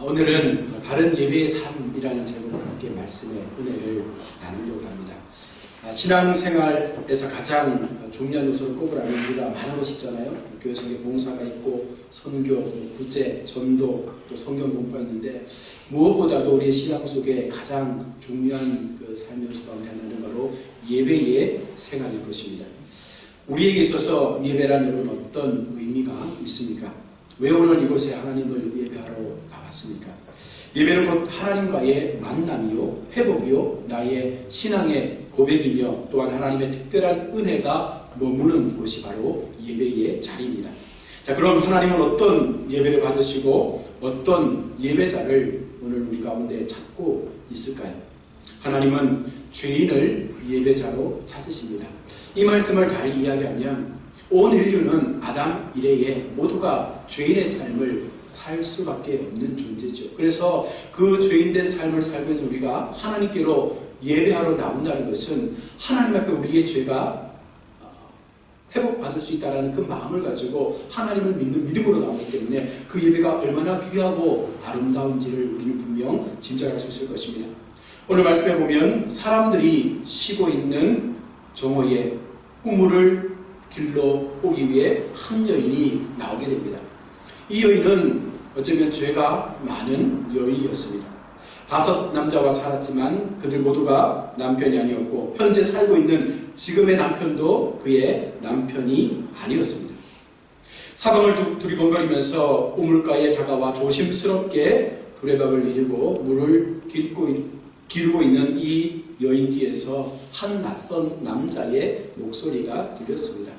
오늘은 바른 예배의 삶이라는 제목으로 함께 말씀의 은혜를 나누려고 합니다. 신앙생활에서 가장 중요한 요소를 꼽으라면 우리가 많은 것이 있잖아요. 교회 속에 봉사가 있고 선교, 구제, 전도, 또 성경 공부가 있는데 무엇보다도 우리의 신앙 속에 가장 중요한 그 삶의 요소 가운데 하나는 바로 예배의 생활일 것입니다. 우리에게 있어서 예배라는 여러분 어떤 의미가 있습니까? 왜 오늘 이곳에 하나님을 예배하러 나왔습니까? 예배는 곧 하나님과의 만남이요, 회복이요, 나의 신앙의 고백이며 또한 하나님의 특별한 은혜가 머무는 곳이 바로 예배의 자리입니다. 자, 그럼 하나님은 어떤 예배를 받으시고 어떤 예배자를 오늘 우리 가운데 찾고 있을까요? 하나님은 죄인을 예배자로 찾으십니다. 이 말씀을 달리 이야기하면 온 인류는 아담 이래에 모두가 죄인의 삶을 살 수밖에 없는 존재죠. 그래서 그 죄인된 삶을 살면 우리가 하나님께로 예배하러 나온다는 것은 하나님 앞에 우리의 죄가 회복받을 수 있다는 그 마음을 가지고 하나님을 믿는 믿음으로 나오기 때문에 그 예배가 얼마나 귀하고 아름다운지를 우리는 분명 짐작할 수 있을 것입니다. 오늘 말씀해 보면 사람들이 쉬고 있는 정오에 우물을 길러 오기 위해 한 여인이 나오게 됩니다. 이 여인은 어쩌면 죄가 많은 여인이었습니다. 5 남자와 살았지만 그들 모두가 남편이 아니었고 현재 살고 있는 지금의 남편도 그의 남편이 아니었습니다. 사방을 두리번거리면서 우물가에 다가와 조심스럽게 두레박을 내리고 물을 기르고 있는 이 여인 뒤에서 한 낯선 남자의 목소리가 들렸습니다.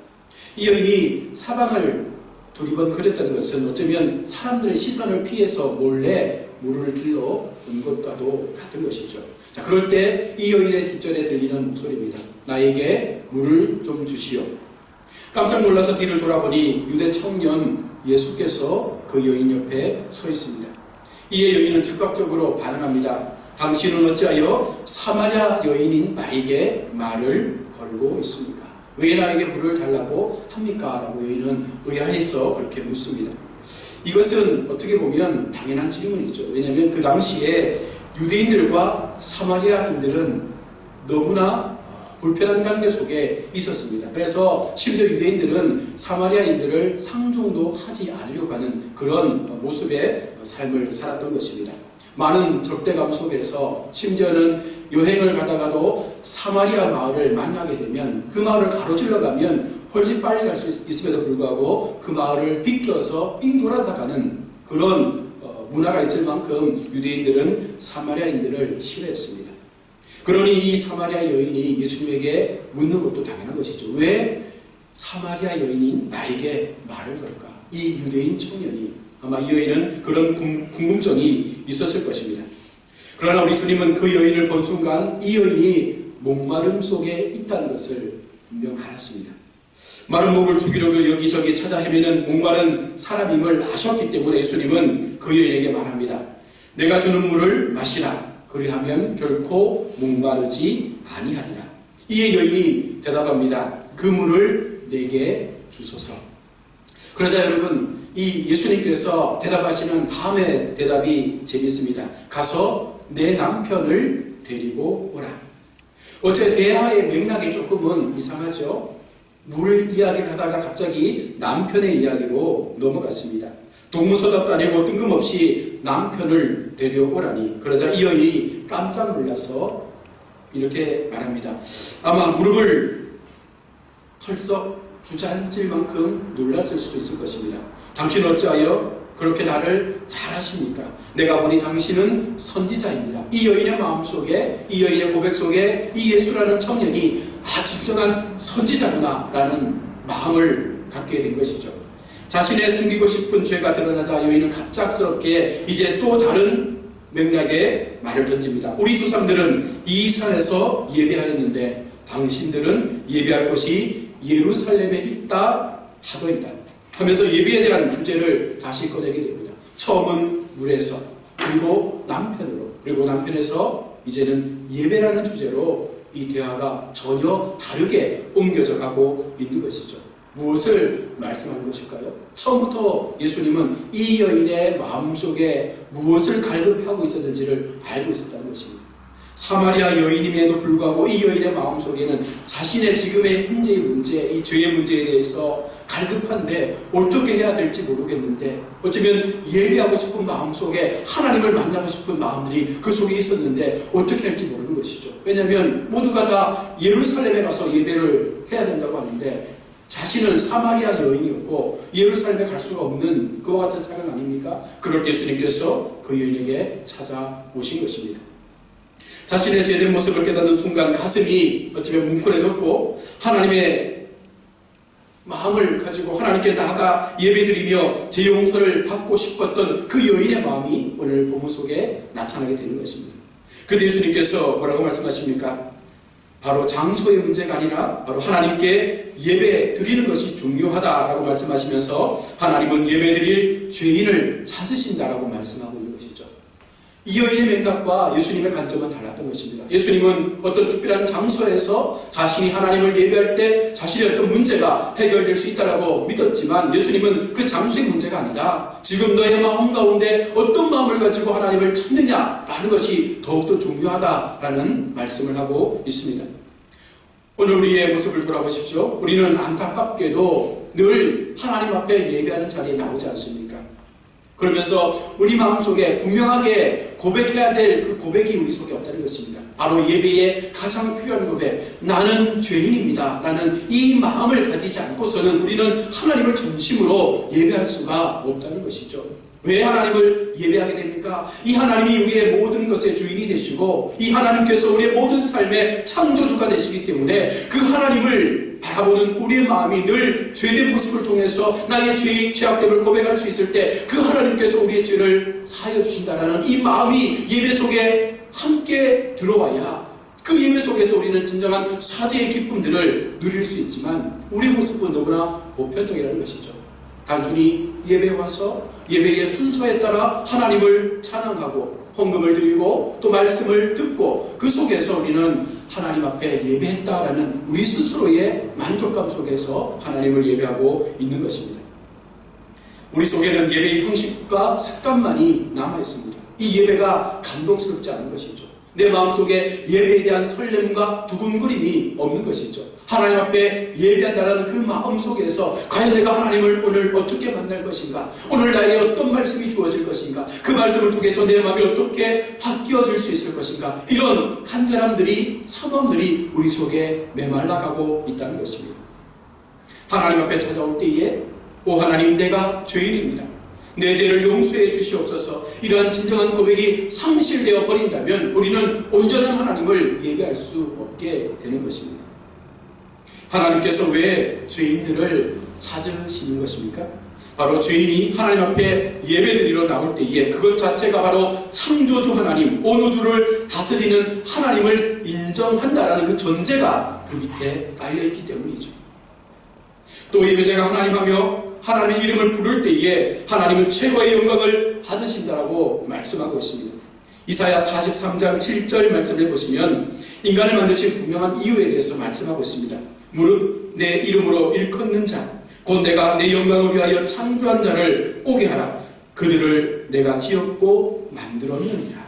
이 여인이 사방을 두리번거렸다는 것은 어쩌면 사람들의 시선을 피해서 몰래 물을 길러 온 것과도 같은 것이죠. 자, 그럴 때 이 여인의 뒷전에 들리는 목소리입니다. 나에게 물을 좀 주시오. 깜짝 놀라서 뒤를 돌아보니 유대 청년 예수께서 그 여인 옆에 서 있습니다. 이에 여인은 즉각적으로 반응합니다. 당신은 어찌하여 사마리아 여인인 나에게 말을 걸고 있습니까? 왜 나에게 물을 달라고 합니까? 라고 여인은 의아해서 그렇게 묻습니다. 이것은 어떻게 보면 당연한 질문이죠. 왜냐하면 그 당시에 유대인들과 사마리아인들은 너무나 불편한 관계 속에 있었습니다. 그래서 심지어 유대인들은 사마리아인들을 상종도 하지 않으려고 하는 그런 모습의 삶을 살았던 것입니다. 많은 적대감 속에서 심지어는 여행을 가다가도 사마리아 마을을 만나게 되면 그 마을을 가로질러 가면 훨씬 빨리 갈 수 있음에도 불구하고 그 마을을 비껴서 삥 돌아서 가는 그런 문화가 있을 만큼 유대인들은 사마리아인들을 싫어했습니다. 그러니 이 사마리아 여인이 예수님에게 묻는 것도 당연한 것이죠. 왜 사마리아 여인인 나에게 말을 걸까? 이 유대인 청년이 아마 이 여인은 그런 궁금증이 있었을 것입니다. 그러나 우리 주님은 그 여인을 본 순간 이 여인이 목마름 속에 있다는 것을 분명 알았습니다. 마른 목을 죽이려고 여기저기 찾아 헤매는 목마른 사람임을 아셨기 때문에 예수님은 그 여인에게 말합니다. 내가 주는 물을 마시라. 그리하면 결코 목마르지 아니하리라. 이에 여인이 대답합니다. 그 물을 내게 주소서. 그러자 여러분, 이 예수님께서 대답하시는 다음의 대답이 재밌습니다. 가서 내 남편을 데리고 오라. 어째 대화의 맥락이 조금은 이상하죠? 물 이야기를 하다가 갑자기 남편의 이야기로 넘어갔습니다. 동문서답도 아니고 뜬금없이 남편을 데려오라니. 그러자 이 여인이 깜짝 놀라서 이렇게 말합니다. 아마 무릎을 털썩 주저앉을 만큼 놀랐을 수도 있을 것입니다. 당신 어찌하여 그렇게 나를 잘 아십니까? 내가 보니 당신은 선지자입니다. 이 여인의 마음속에, 이 여인의 고백 속에 이 예수라는 청년이 진정한 선지자구나 라는 마음을 갖게 된 것이죠. 자신의 숨기고 싶은 죄가 드러나자 여인은 갑작스럽게 이제 또 다른 맥락의 말을 던집니다. 우리 조상들은 이 산에서 예배하였는데 당신들은 예배할 곳이 예루살렘에 있다 하더이다 하면서 예배에 대한 주제를 다시 꺼내게 됩니다. 처음은 물에서, 그리고 남편으로, 그리고 남편에서 이제는 예배라는 주제로 이 대화가 전혀 다르게 옮겨져 가고 있는 것이죠. 무엇을 말씀하는 것일까요? 처음부터 예수님은 이 여인의 마음속에 무엇을 갈급하고 있었는지를 알고 있었다는 것입니다. 사마리아 여인임에도 불구하고 이 여인의 마음속에는 자신의 지금의 현재의 문제, 이 죄의 문제에 대해서 갈급한데 어떻게 해야 될지 모르겠는데, 어쩌면 예배하고 싶은 마음속에 하나님을 만나고 싶은 마음들이 그 속에 있었는데 어떻게 할지 모르는 것이죠. 왜냐하면 모두가 다 예루살렘에 가서 예배를 해야 된다고 하는데 자신은 사마리아 여인이었고 예루살렘에 갈 수가 없는 그와 같은 상황 아닙니까? 그럴 때 예수님께서 그 여인에게 찾아오신 것입니다. 자신의 죄된 모습을 깨닫는 순간 가슴이 어쩌면 뭉클해졌고 하나님의 마음을 가지고 하나님께 나아가 예배드리며 죄 용서를 받고 싶었던 그 여인의 마음이 오늘 본문 속에 나타나게 되는 것입니다. 그런데 예수님께서 뭐라고 말씀하십니까? 바로 장소의 문제가 아니라 바로 하나님께 예배 드리는 것이 중요하다라고 말씀하시면서 하나님은 예배 드릴 죄인을 찾으신다라고 말씀하고 있는 것이죠. 이 여인의 맥락과 예수님의 관점은 달랐던 것입니다. 예수님은 어떤 특별한 장소에서 자신이 하나님을 예배할 때 자신의 어떤 문제가 해결될 수 있다라고 믿었지만 예수님은 그 장소의 문제가 아니다. 지금 너의 마음 가운데 어떤 마음을 가지고 하나님을 찾느냐라는 것이 더욱더 중요하다라는 말씀을 하고 있습니다. 오늘 우리의 모습을 돌아보십시오. 우리는 안타깝게도 늘 하나님 앞에 예배하는 자리에 나오지 않습니까? 그러면서 우리 마음속에 분명하게 고백해야 될 그 고백이 우리 속에 없다는 것입니다. 바로 예배의 가장 필요한 고백, 나는 죄인입니다 라는 이 마음을 가지지 않고서는 우리는 하나님을 전심으로 예배할 수가 없다는 것이죠. 왜 하나님을 예배하게 됩니까? 이 하나님이 우리의 모든 것의 주인이 되시고 이 하나님께서 우리의 모든 삶의 창조주가 되시기 때문에 그 하나님을 바라보는 우리의 마음이 늘 죄된 모습을 통해서 나의 죄악됨을 고백할 수 있을 때 그 하나님께서 우리의 죄를 사하여 주신다라는 이 마음이 예배 속에 함께 들어와야 그 예배 속에서 우리는 진정한 사죄의 기쁨들을 누릴 수 있지만 우리의 모습은 너무나 보편적이라는 것이죠. 단순히 예배에 와서 예배의 순서에 따라 하나님을 찬양하고 헌금을 드리고 또 말씀을 듣고 그 속에서 우리는 하나님 앞에 예배했다라는 우리 스스로의 만족감 속에서 하나님을 예배하고 있는 것입니다. 우리 속에는 예배의 형식과 습관만이 남아있습니다. 이 예배가 감동스럽지 않은 것이죠. 내 마음속에 예배에 대한 설렘과 두근거림이 없는 것이죠. 하나님 앞에 예배한다라는 그 마음 속에서 과연 내가 하나님을 오늘 어떻게 만날 것인가, 오늘 나에게 어떤 말씀이 주어질 것인가, 그 말씀을 통해서 내 마음이 어떻게 바뀌어질 수 있을 것인가, 이런 간절함들이, 사모함들이 우리 속에 메말라가고 있다는 것입니다. 하나님 앞에 찾아올 때에 오 하나님, 내가 죄인입니다. 내 죄를 용서해 주시옵소서. 이러한 진정한 고백이 상실되어 버린다면 우리는 온전한 하나님을 예배할 수 없게 되는 것입니다. 하나님께서 왜 죄인들을 찾으시는 것입니까? 바로 죄인이 하나님 앞에 예배드리러 나올 때에 그것 자체가 바로 창조주 하나님, 온 우주를 다스리는 하나님을 인정한다라는 그 전제가 그 밑에 깔려있기 때문이죠. 또 예배자가 하나님하며 하나님의 이름을 부를 때에 하나님은 최고의 영광을 받으신다라고 말씀하고 있습니다. 이사야 43장 7절 말씀을 보시면 인간을 만드신 분명한 이유에 대해서 말씀하고 있습니다. 무릇 내 이름으로 일컫는 자, 곧 내가 내 영광을 위하여 창조한 자를 오게 하라. 그들을 내가 지었고 만들었느니라.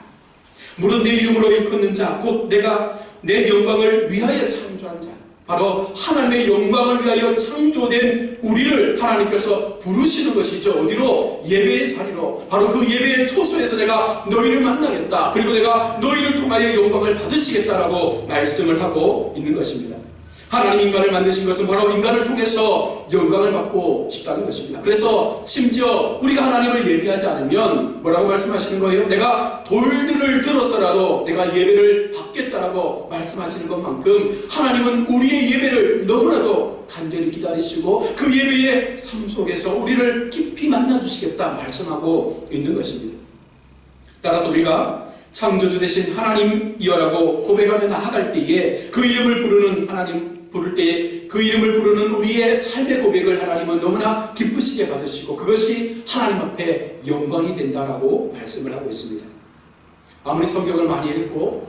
무릇 내 이름으로 일컫는 자, 곧 내가 내 영광을 위하여 창조한 자, 바로 하나님의 영광을 위하여 창조된 우리를 하나님께서 부르시는 것이죠. 어디로? 예배의 자리로. 바로 그 예배의 초소에서 내가 너희를 만나겠다. 그리고 내가 너희를 통하여 영광을 받으시겠다라고 말씀을 하고 있는 것입니다. 하나님 인간을 만드신 것은 바로 인간을 통해서 영광을 받고 싶다는 것입니다. 그래서 심지어 우리가 하나님을 예배하지 않으면 뭐라고 말씀하시는 거예요? 내가 돌들을 들어서라도 내가 예배를 받겠다라고 말씀하시는 것만큼 하나님은 우리의 예배를 너무나도 간절히 기다리시고 그 예배의 삶 속에서 우리를 깊이 만나주시겠다 말씀하고 있는 것입니다. 따라서 우리가 창조주 되신 하나님이여라고 고백하며 나아갈 때에 그 이름을 부르는 하나님 부를 때에 그 이름을 부르는 우리의 삶의 고백을 하나님은 너무나 기쁘시게 받으시고 그것이 하나님 앞에 영광이 된다라고 말씀을 하고 있습니다. 아무리 성경을 많이 읽고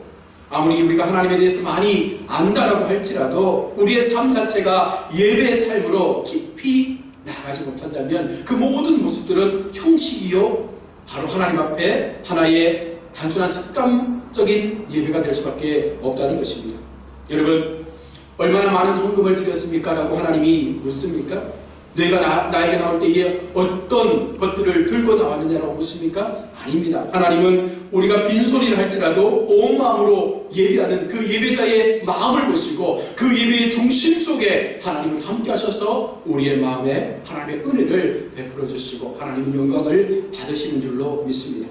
아무리 우리가 하나님에 대해서 많이 안다라고 할지라도 우리의 삶 자체가 예배의 삶으로 깊이 나가지 못한다면 그 모든 모습들은 형식이요, 바로 하나님 앞에 하나의 단순한 습관적인 예배가 될 수밖에 없다는 것입니다. 여러분, 얼마나 많은 헌금을 드렸습니까? 라고 하나님이 묻습니까? 너희가 나에게 나올 때에 어떤 것들을 들고 나왔느냐라고 묻습니까? 아닙니다. 하나님은 우리가 빈손이라 할지라도 온 마음으로 예배하는 그 예배자의 마음을 보시고 그 예배의 중심 속에 하나님은 함께 하셔서 우리의 마음에 하나님의 은혜를 베풀어 주시고 하나님은 영광을 받으시는 줄로 믿습니다.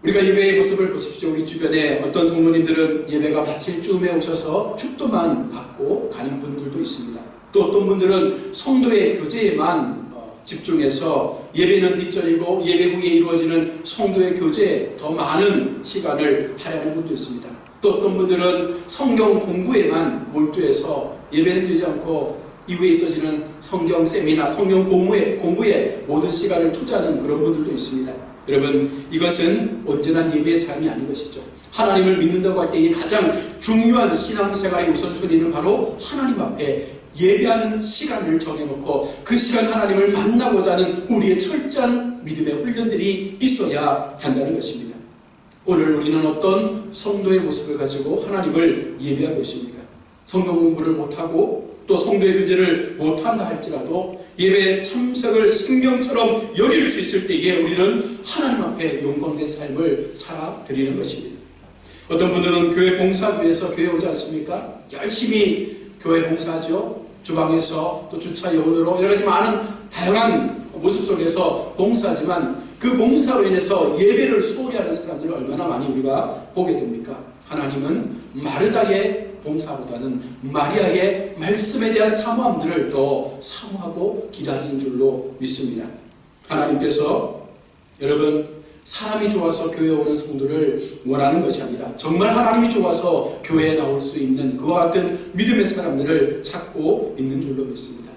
우리가 예배의 모습을 보십시오. 우리 주변에 어떤 성도님들은 예배가 마칠 쯤에 오셔서 축도만 받고 가는 분들도 있습니다. 또 어떤 분들은 성도의 교제에만 집중해서 예배는 뒷전이고 예배 후에 이루어지는 성도의 교제에 더 많은 시간을 할애하는 분도 있습니다. 또 어떤 분들은 성경 공부에만 몰두해서 예배는 드리지 않고 이후에 있어지는 성경 세미나, 성경 공부에 모든 시간을 투자하는 그런 분들도 있습니다. 여러분, 이것은 온전한 예배의 삶이 아닌 것이죠. 하나님을 믿는다고 할 때 가장 중요한 신앙생활의 우선순위는 바로 하나님 앞에 예배하는 시간을 정해놓고 그 시간 하나님을 만나고자 하는 우리의 철저한 믿음의 훈련들이 있어야 한다는 것입니다. 오늘 우리는 어떤 성도의 모습을 가지고 하나님을 예배하고 있습니까? 성경 공부를 못하고 또 성도의 교제를 못한다 할지라도 예배에 참석을 생명처럼 여길 수 있을 때에 우리는 하나님 앞에 영광된 삶을 살아드리는 것입니다. 어떤 분들은 교회 봉사를 위해서 교회에 오지 않습니까? 열심히 교회 봉사하죠. 주방에서 또 주차 요원으로 여러 가지 많은 다양한 모습 속에서 봉사하지만 그 봉사로 인해서 예배를 소홀히 하는 사람들을 얼마나 많이 우리가 보게 됩니까? 하나님은 마르다의 봉사보다는 마리아의 말씀에 대한 사모함들을 더 사모하고 기다리는 줄로 믿습니다. 하나님께서 여러분, 사람이 좋아서 교회에 오는 성도를 원하는 것이 아니라 정말 하나님이 좋아서 교회에 나올 수 있는 그와 같은 믿음의 사람들을 찾고 있는 줄로 믿습니다.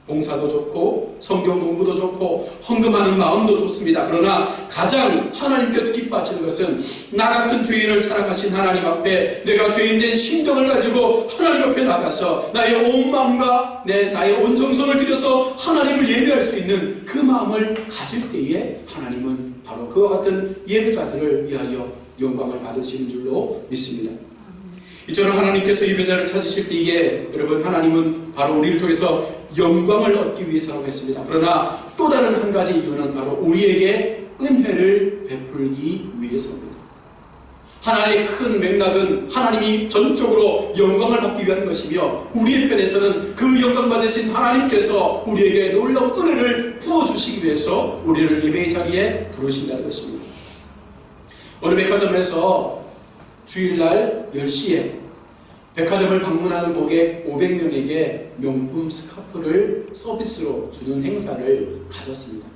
봉사도 좋고 성경 공부도 좋고 헌금하는 마음도 좋습니다. 그러나 가장 하나님께서 기뻐하시는 것은 나 같은 죄인을 사랑하신 하나님 앞에 내가 죄인된 심정을 가지고 하나님 앞에 나가서 나의 온 마음과 나의 온 정성을 들여서 하나님을 예배할 수 있는 그 마음을 가질 때에 하나님은 바로 그와 같은 예배자들을 위하여 영광을 받으시는 줄로 믿습니다. 이처럼 하나님께서 예배자를 찾으실 때에 여러분, 하나님은 바로 우리를 통해서 영광을 얻기 위해서라고 했습니다. 그러나 또 다른 한 가지 이유는 바로 우리에게 은혜를 베풀기 위해서입니다. 하나님의 큰 맥락은 하나님이 전적으로 영광을 받기 위한 것이며 우리의 편에서는 그 영광 받으신 하나님께서 우리에게 놀라운 은혜를 부어주시기 위해서 우리를 예배의 자리에 부르신다는 것입니다. 어느 백화점에서 주일날 10시에 백화점을 방문하는 고객 500명에게 명품 스카프를 서비스로 주는 행사를 가졌습니다.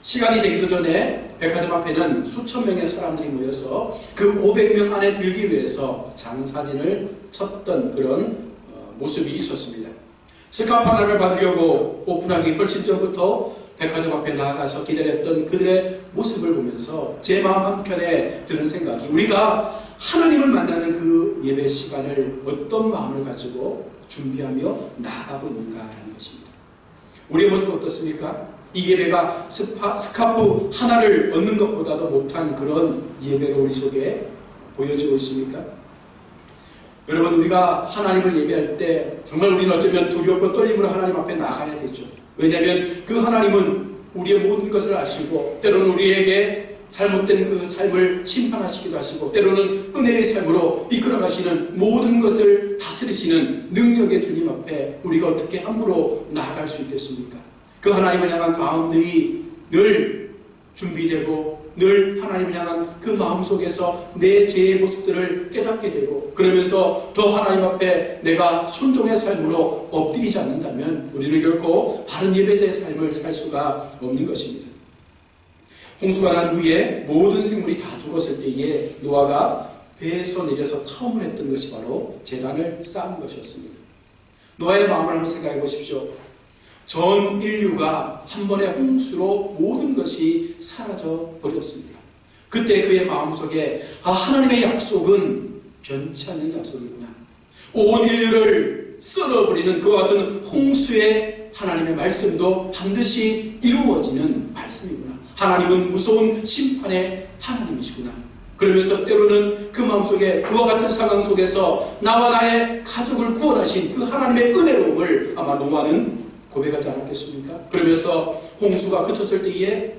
시간이 되기도 전에 백화점 앞에는 수천 명의 사람들이 모여서 그 500명 안에 들기 위해서 장사진을 쳤던 그런 모습이 있었습니다. 스카프 하나를 받으려고 오픈하기 훨씬 전부터 백화점 앞에 나가서 기다렸던 그들의 모습을 보면서 제 마음 한켠에 드는 생각이, 우리가 하나님을 만나는 그 예배 시간을 어떤 마음을 가지고 준비하며 나아가고 있는가라는 것입니다. 우리의 모습은 어떻습니까? 이 예배가 스카프 하나를 얻는 것보다도 못한 그런 예배가 우리 속에 보여지고 있습니까? 여러분, 우리가 하나님을 예배할 때 정말 우리는 어쩌면 두렵고 떨림으로 하나님 앞에 나가야 되죠. 왜냐하면 그 하나님은 우리의 모든 것을 아시고 때로는 우리에게 잘못된 그 삶을 심판하시기도 하시고 때로는 은혜의 삶으로 이끌어가시는 모든 것을 다스리시는 능력의 주님 앞에 우리가 어떻게 함부로 나아갈 수 있겠습니까? 그 하나님을 향한 마음들이 늘 준비되고 늘 하나님을 향한 그 마음속에서 내 죄의 모습들을 깨닫게 되고 그러면서 더 하나님 앞에 내가 순종의 삶으로 엎드리지 않는다면 우리는 결코 바른 예배자의 삶을 살 수가 없는 것입니다. 홍수가 난 후에 모든 생물이 다 죽었을 때에 노아가 배에서 내려서 처음으로 했던 것이 바로 제단을 쌓는 것이었습니다. 노아의 마음을 한번 생각해 보십시오. 전 인류가 한 번의 홍수로 모든 것이 사라져 버렸습니다. 그때 그의 마음속에 하나님의 약속은 변치 않는 약속이구나. 온 인류를 썰어버리는 그와 같은 홍수의 하나님의 말씀도 반드시 이루어지는 말씀이구나. 하나님은 무서운 심판의 하나님이시구나. 그러면서 때로는 그 마음속에 그와 같은 상황 속에서 나와 나의 가족을 구원하신 그 하나님의 은혜로움을 아마 노아는 고백하지 않았겠습니까? 그러면서 홍수가 그쳤을 때에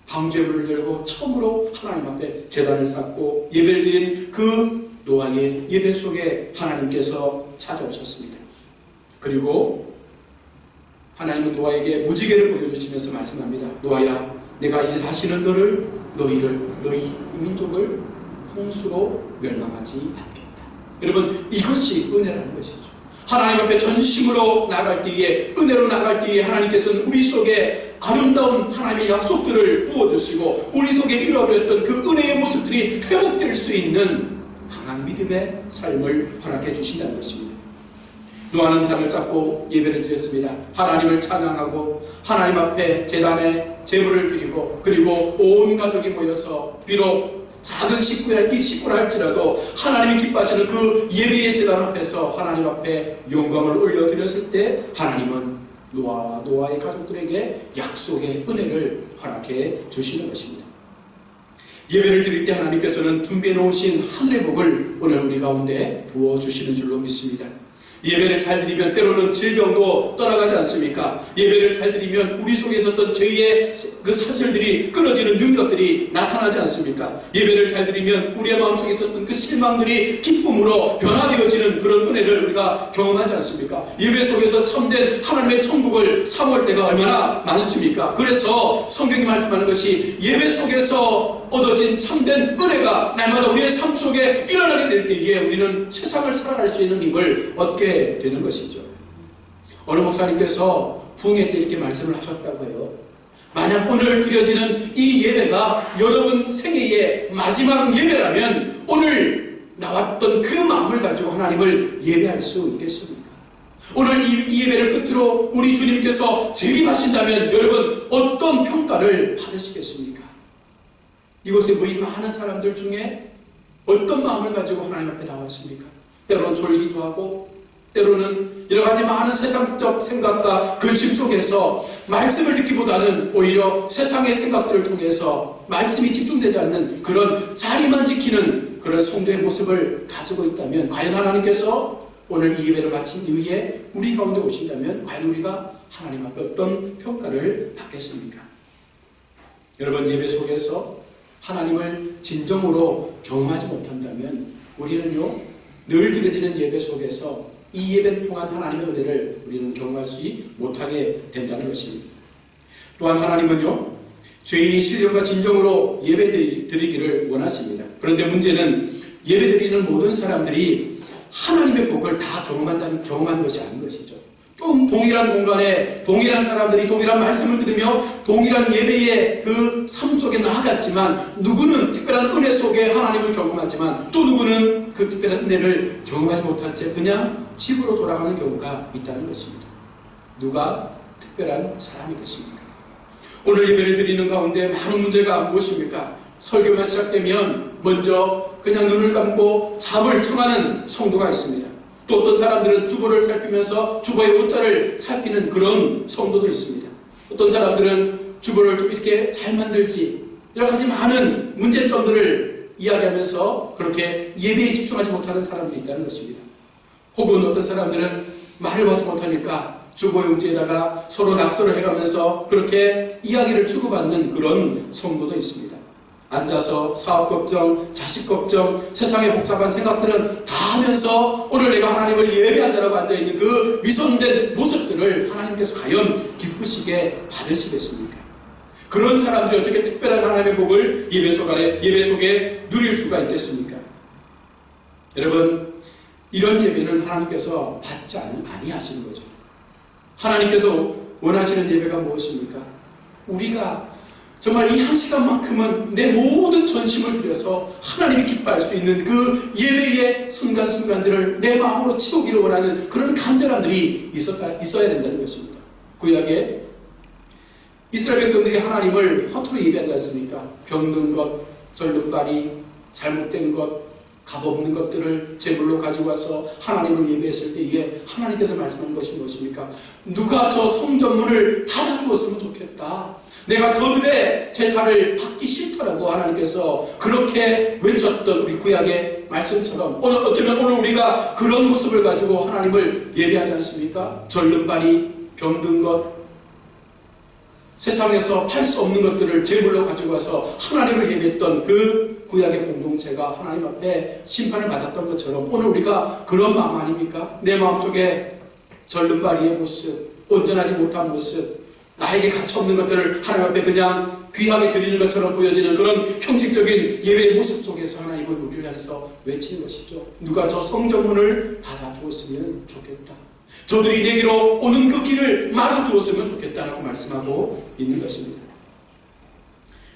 방주문을 열고 처음으로 하나님 앞에 제단을 쌓고 예배를 드린 그 노아의 예배 속에 하나님께서 찾아오셨습니다. 그리고 하나님은 노아에게 무지개를 보여주시면서 말씀합니다. 노아야, 내가 이제 다시는 너희 민족을 홍수로 멸망하지 않겠다. 여러분, 이것이 은혜라는 것이죠. 하나님 앞에 전심으로 나갈 때에, 은혜로 나갈 때에 하나님께서는 우리 속에 아름다운 하나님의 약속들을 부어주시고 우리 속에 잃어버렸던 그 은혜의 모습들이 회복될 수 있는 강한 믿음의 삶을 허락해 주신다는 것입니다. 노아는 단을 쌓고 예배를 드렸습니다. 하나님을 찬양하고 하나님 앞에 제단에 제물을 드리고 그리고 온 가족이 모여서 비록 작은 식구라 할지라도 하나님이 기뻐하시는 그 예배의 제단 앞에서 하나님 앞에 영광을 올려드렸을 때 하나님은 노아와 노아의 가족들에게 약속의 은혜를 허락해 주시는 것입니다. 예배를 드릴 때 하나님께서는 준비해 놓으신 하늘의 복을 오늘 우리 가운데 부어주시는 줄로 믿습니다. 예배를 잘 드리면 때로는 질병도 떠나가지 않습니까? 예배를 잘 드리면 우리 속에 있었던 죄의 그 사슬들이 끊어지는 능력들이 나타나지 않습니까? 예배를 잘 드리면 우리의 마음속에 있었던 그 실망들이 기쁨으로 변화되어지는 그런 은혜를 우리가 경험하지 않습니까? 예배 속에서 참된 하나님의 천국을 사모할 때가 얼마나 많습니까? 그래서 성경이 말씀하는 것이 예배 속에서 얻어진 참된 은혜가 날마다 우리의 삶 속에 일어나게 될 때에 우리는 세상을 살아갈 수 있는 힘을 얻게 되는 것이죠. 어느 목사님께서 부흥회 때 이렇게 말씀을 하셨다고 해요. 만약 오늘 드려지는 이 예배가 여러분 생애의 마지막 예배라면 오늘 나왔던 그 마음을 가지고 하나님을 예배할 수 있겠습니까? 오늘 이 예배를 끝으로 우리 주님께서 재림하신다면 여러분 어떤 평가를 받으시겠습니까? 이곳에 모인 많은 사람들 중에 어떤 마음을 가지고 하나님 앞에 나왔습니까? 때로는 졸기도 하고 때로는 여러 가지 많은 세상적 생각과 근심 속에서 말씀을 듣기보다는 오히려 세상의 생각들을 통해서 말씀이 집중되지 않는 그런 자리만 지키는 그런 성도의 모습을 가지고 있다면 과연 하나님께서 오늘 이 예배를 마친 이후에 우리 가운데 오신다면 과연 우리가 하나님 앞에 어떤 평가를 받겠습니까? 여러분, 예배 속에서 하나님을 진정으로 경험하지 못한다면 우리는요 늘 드려지는 예배 속에서 이 예배를 통한 하나님의 은혜를 우리는 경험할 수 못하게 된다는 것입니다. 또한 하나님은요 죄인이 신령과 진정으로 예배 드리기를 원하십니다. 그런데 문제는 예배 드리는 모든 사람들이 하나님의 복을 다 경험하는 것이 아닌 것이죠. 또 동일한 공간에 동일한 사람들이 동일한 말씀을 들으며 동일한 예배의 그 삶 속에 나아갔지만 누구는 특별한 은혜 속에 하나님을 경험하지만 또 누구는 그 특별한 은혜를 경험하지 못한 채 그냥 집으로 돌아가는 경우가 있다는 것입니다. 누가 특별한 사람이겠습니까? 오늘 예배를 드리는 가운데 많은 문제가 무엇입니까? 설교가 시작되면 먼저 그냥 눈을 감고 잠을 청하는 성도가 있습니다. 또 어떤 사람들은 주보를 살피면서 주보의 옷자를 살피는 그런 성도도 있습니다. 어떤 사람들은 주보를 좀 이렇게 잘 만들지 여러 가지 많은 문제점들을 이야기하면서 그렇게 예배에 집중하지 못하는 사람들이 있다는 것입니다. 혹은 어떤 사람들은 말을 하지 못하니까 주보 용지에다가 서로 낙서를 해가면서 그렇게 이야기를 주고받는 그런 성도도 있습니다. 앉아서 사업 걱정, 자식 걱정, 세상의 복잡한 생각들은 다 하면서 오늘 내가 하나님을 예배한다라고 앉아있는 그 위선된 모습들을 하나님께서 과연 기쁘시게 받으시겠습니까? 그런 사람들이 어떻게 특별한 하나님의 복을 예배 속에 누릴 수가 있겠습니까? 여러분, 이런 예배는 하나님께서 받지 아니하시는 거죠. 하나님께서 원하시는 예배가 무엇입니까? 우리가 정말 이 한 시간만큼은 내 모든 전심을 들여서 하나님이 기뻐할 수 있는 그 예배의 순간순간들을 내 마음으로 채우기를 원하는 그런 간절함들이 있어야 된다는 것입니다. 구약에 이스라엘 백성들이 하나님을 허투루 예배하지 않습니까? 병든 것, 절름발이 잘못된 것, 값없는 것들을 제물로 가지고 와서 하나님을 예배했을 때에 하나님께서 말씀하는 것이 무엇입니까? 누가 저 성전문을 닫아주었으면 좋겠다. 내가 저들의 제사를 받기 싫다라고 하나님께서 그렇게 외쳤던 우리 구약의 말씀처럼 어쩌면 오늘 우리가 그런 모습을 가지고 하나님을 예배하지 않습니까? 절름발이 병든 것, 세상에서 팔 수 없는 것들을 제물로 가지고 와서 하나님을 예배했던 그 구약의 공동체가 하나님 앞에 심판을 받았던 것처럼 오늘 우리가 그런 마음 아닙니까? 내 마음속에 절름발이의 모습, 온전하지 못한 모습, 나에게 가치없는 것들을 하나님 앞에 그냥 귀하게 드리는 것처럼 보여지는 그런 형식적인 예배의 모습 속에서 하나님은 우리를 향해서 외치는 것이죠. 누가 저 성전문을 닫아주었으면 좋겠다. 저들이 내게로 오는 그 길을 막아주었으면 좋겠다라고 말씀하고 있는 것입니다.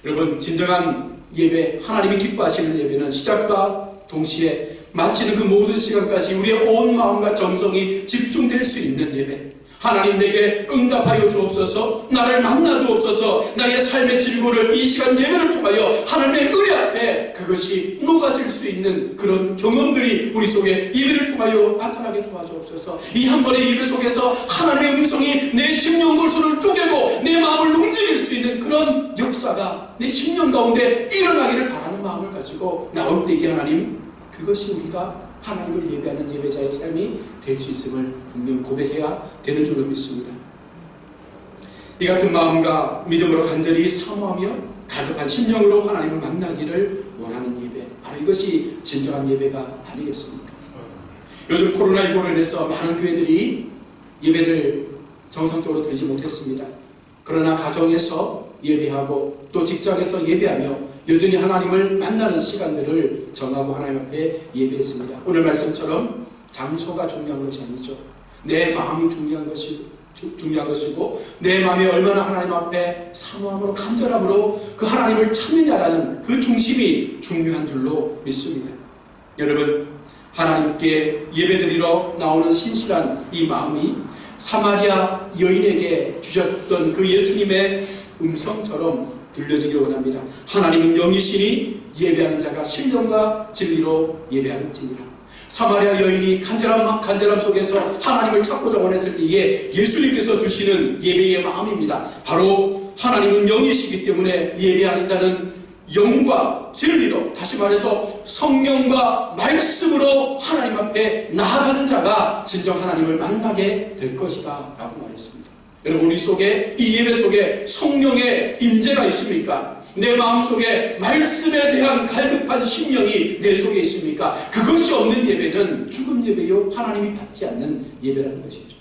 여러분, 진정한 예배, 하나님이 기뻐하시는 예배는 시작과 동시에 마치는 그 모든 시간까지 우리의 온 마음과 정성이 집중될 수 있는 예배. 하나님 내게 응답하여 주옵소서, 나를 만나 주옵소서, 나의 삶의 질문을 이 시간 예배를 통하여 하나님의 은혜 앞에 그것이 녹아질 수 있는 그런 경험들이 우리 속에 예배를 통하여 나타나게 도와주옵소서. 이 한 번의 예배 속에서 하나님의 음성이 내 심령 골수를 쪼개고 내 마음을 움직일 수 있는 그런 역사가 내 심령 가운데 일어나기를 바라는 마음을 가지고 나올 때 이 하나님, 그것이 우리가 하나님을 예배하는 예배자의 삶이 될 수 있음을 분명 고백해야 되는 줄로 믿습니다. 이 같은 마음과 믿음으로 간절히 사모하며 갈급한 심령으로 하나님을 만나기를 원하는 예배, 바로 이것이 진정한 예배가 아니겠습니까? 요즘 코로나19로 인해서 많은 교회들이 예배를 정상적으로 드리지 못했습니다. 그러나 가정에서 예배하고 또 직장에서 예배하며 여전히 하나님을 만나는 시간들을 정하고 하나님 앞에 예배했습니다. 오늘 말씀처럼 장소가 중요한 것이 아니죠. 내 마음이 중요한 것이고 내 마음이 얼마나 하나님 앞에 사모함으로 간절함으로 그 하나님을 찾느냐라는 그 중심이 중요한 줄로 믿습니다. 여러분, 하나님께 예배드리러 나오는 신실한 이 마음이 사마리아 여인에게 주셨던 그 예수님의 음성처럼 들려지기를 원합니다. 하나님은 영이시니 예배하는 자가 신령과 진리로 예배하는지니라. 사마리아 여인이 간절함 속에서 하나님을 찾고자 원했을 때에 예수님께서 주시는 예배의 마음입니다. 바로 하나님은 영이시기 때문에 예배하는 자는 영과 진리로, 다시 말해서 성령과 말씀으로 하나님 앞에 나아가는 자가 진정 하나님을 만나게 될 것이다 라고 말했습니다. 여러분, 우리 속에, 이 예배 속에 성령의 임재가 있습니까? 내 마음속에 말씀에 대한 갈급한 심령이 내 속에 있습니까? 그것이 없는 예배는 죽은 예배요, 하나님이 받지 않는 예배라는 것이죠.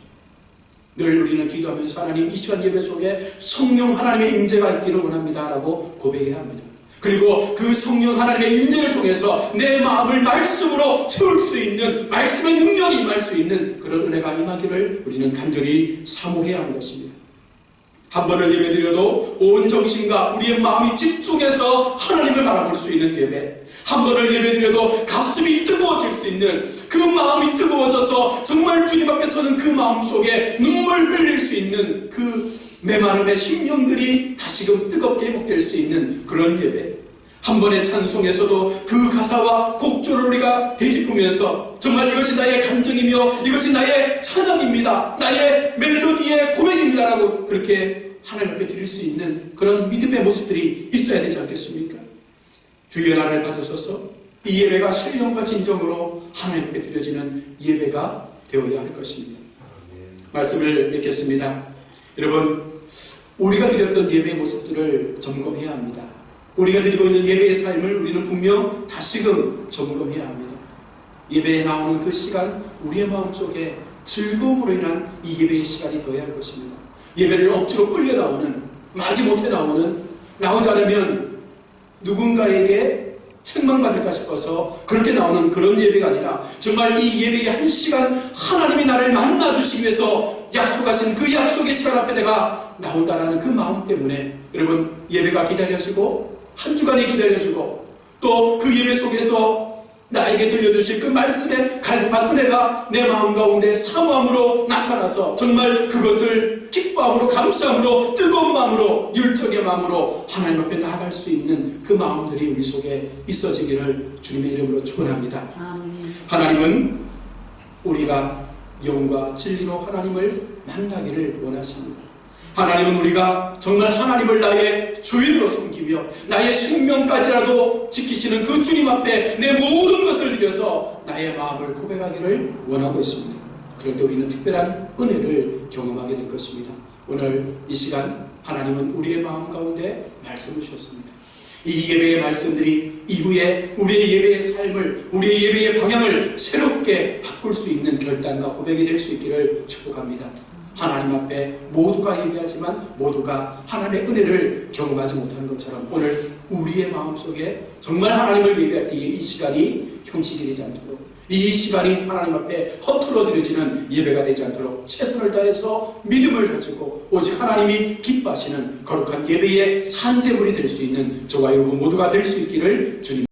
늘 우리는 기도하면서 하나님, 이 시간 예배 속에 성령 하나님의 임재가 있기를 원합니다 라고 고백해야 합니다. 그리고 그 성령 하나님의 임재를 통해서 내 마음을 말씀으로 채울 수 있는, 말씀의 능력이 임할 수 있는 그런 은혜가 임하기를 우리는 간절히 사모해야 하는 것입니다. 한 번을 예배드려도 온 정신과 우리의 마음이 집중해서 하나님을 바라볼 수 있는 예배, 한 번을 예배드려도 가슴이 뜨거워질 수 있는, 그 마음이 뜨거워져서 정말 주님 앞에 서는 그 마음 속에 눈물 흘릴 수 있는 그 메마름의 심령들이 다시금 뜨겁게 회복될 수 있는 그런 예배, 한 번의 찬송에서도 그 가사와 곡조를 우리가 되짚으면서 정말 이것이 나의 감정이며 이것이 나의 찬양입니다, 나의 멜로디의 고백입니다 라고 그렇게 하나님 앞에 드릴 수 있는 그런 믿음의 모습들이 있어야 되지 않겠습니까? 주의 나를 받으소서. 이 예배가 신령과 진정으로 하나님 앞에 드려지는 예배가 되어야 할 것입니다. 말씀을 맺겠습니다. 여러분, 우리가 드렸던 예배의 모습들을 점검해야 합니다. 우리가 드리고 있는 예배의 삶을 우리는 분명 다시금 점검해야 합니다. 예배에 나오는 그 시간, 우리의 마음속에 즐거움으로 인한 이 예배의 시간이 되어야 할 것입니다. 예배를 억지로 끌려 나오는, 마지못해 나오는, 나오지 않으면 누군가에게 책망받을까 싶어서 그렇게 나오는 그런 예배가 아니라 정말 이 예배의 한 시간, 하나님이 나를 만나주시기 위해서 약속하신 그 약속의 시간 앞에 내가 나온다라는 그 마음 때문에 여러분, 예배가 기다려지고 한 주간이 기다려지고 또 그 예배 속에서 나에게 들려주실 그 말씀의 갈급한 은혜가 내 마음 가운데 사모함으로 나타나서 정말 그것을 기뻐함으로, 감사함으로, 뜨거운 마음으로, 열정의 마음으로 하나님 앞에 나아갈 수 있는 그 마음들이 우리 속에 있어지기를 주님의 이름으로 축원합니다. 아멘. 하나님은 우리가 영과 진리로 하나님을 만나기를 원하십니다. 하나님은 우리가 정말 하나님을 나의 주인으로 섬기며 나의 생명까지라도 지키시는 그 주님 앞에 내 모든 것을 드려서 나의 마음을 고백하기를 원하고 있습니다. 그럴 때 우리는 특별한 은혜를 경험하게 될 것입니다. 오늘 이 시간 하나님은 우리의 마음 가운데 말씀을 주셨습니다. 이 예배의 말씀들이 이후에 우리의 예배의 삶을, 우리의 예배의 방향을 새롭게 바꿀 수 있는 결단과 고백이 될 수 있기를 축복합니다. 하나님 앞에 모두가 예배하지만 모두가 하나님의 은혜를 경험하지 못하는 것처럼 오늘 우리의 마음속에 정말 하나님을 예배할 때에 이 시간이 형식이 되지 않도록, 이 시간이 하나님 앞에 허투루 드려지는 예배가 되지 않도록 최선을 다해서 믿음을 가지고 오직 하나님이 기뻐하시는 거룩한 예배의 산제물이 될 수 있는 저와 여러분 모두가 될 수 있기를 주님